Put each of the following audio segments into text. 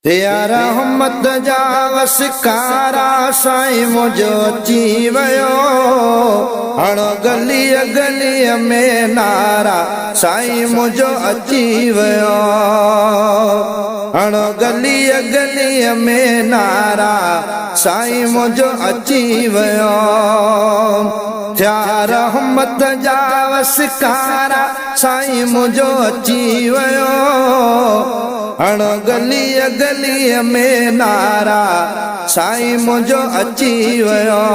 या रहमत जा वसकारा साईं मुझो अची वियो। हण गलीअ गलीअ में नारा साईं मुझो अची वियो। हण गलीअ गलीअ में नारा साईं मुझो अची वियो। थिया रहमत जा वसकारा साईं मुझो अची वियो। हण गलीअ गलीअ में नारा साईं मुझो अची वियो।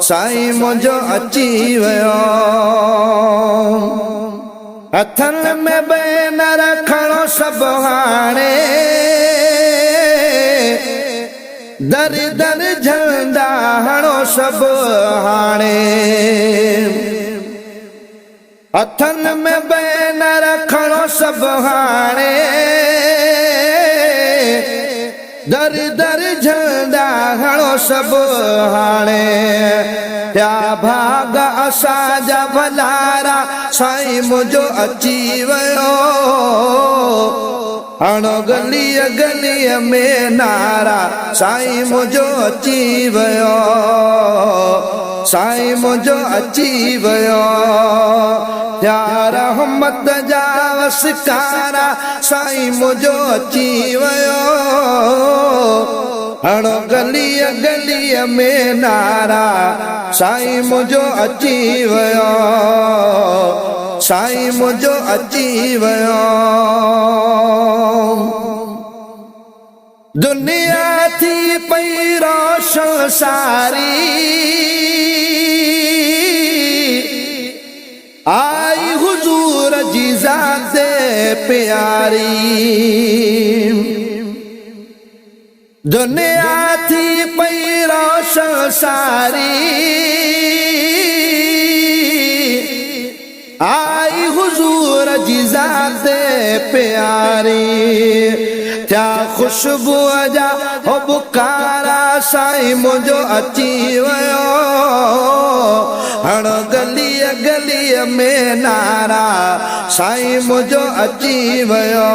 साईं मुझो अची वियो। हथनि में बैनर खणो सभु हाणे, दर दर झंडा हणो सभु हाणे। हथनि में बैनर खणो सभु हाणे, दर दर झंडा हणो सभु हाणे। त्या भाग असांजा भलारा साईं मुझो अची वियो। हण गलीअ गलीअ में नारा साईं मुझो अची वियो। साईं मुझो अची वियो। या रहमत जा वसकारा साईं मुझो अची वियो। हण गलीअ गलीअ में नारा साईं मुझो अची वियो। साईं मुझो अची वियो। दुनिया थी पई रोशन सारी, आई हुजूर जी ज़ाते प्यारी। दुनिया थी पई रोशन सारी, आई हुजूर जी ज़ाते प्यारी। क्या खुशबू जा हो बुकारा साईं मुझो अची वियो। हण गलीअ गलीअ में नारा साईं मुझो अची वियो।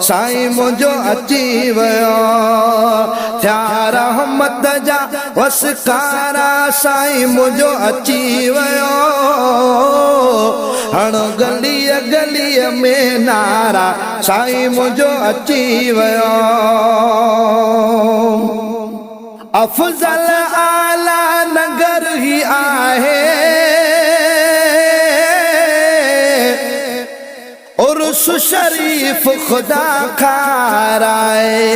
साईं मुझो अची वियो। थिया रहमत जा वसकारा साईं मुझो अची वियो। हण गलीअ गलीअ में नारा साईं मुझो अची वियो। अफजल आला नगर ही आहे, उर्स शरीफ खुदा खाराए।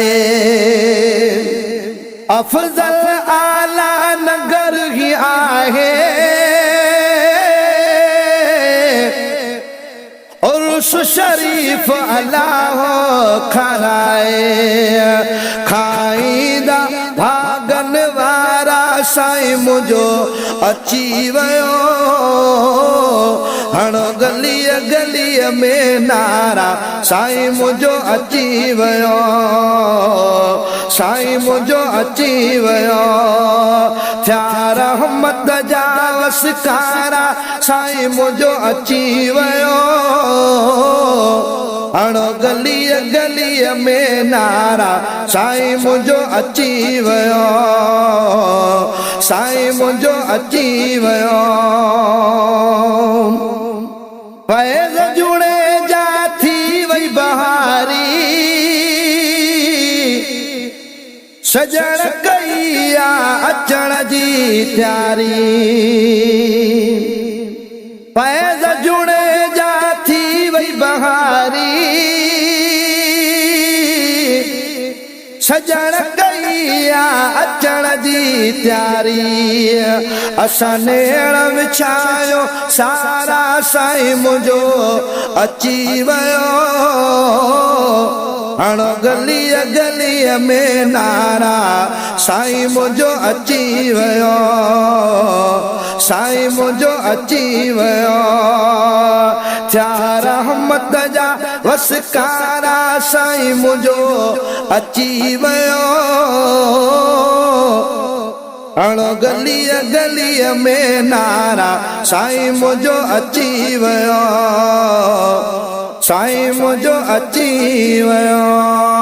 अफजल आला नगर ही आहे, उर्स शरीफ अल्लाह खाराए। खाईंदा भागन वारा साईं मुझो अची वियो। हण गलीअ गलीअ में नारा साईं मुझो अची वियो। साईं मुझो अची वियो। थिया रहमत जा वसकारा साईं मुझो अची वियो। हण गलीअ गलीअ में नारा साईं मुझो अची वियो। साईं मुझो अची वियो। फैज़ जुड़े जा थी वई बहारी, सजण कई आ अचण जी तैयारी। फैज़ जुड़े जा थी वई बहारी, सजण कई आ अचण जी तैयारी। असां नेण विछायो सारा साईं मुझो अची वियो। हण गलीअ गलीअ में नारा साईं मुझो अची वियो। साईं मुझो अची वियो। थिया रहमत जा वसकारा साईं मुझो अची वियो। हण गलीअ गलीअ में नारा साईं मुझो अची वियो। साईं मुंहिंजो अची वियो।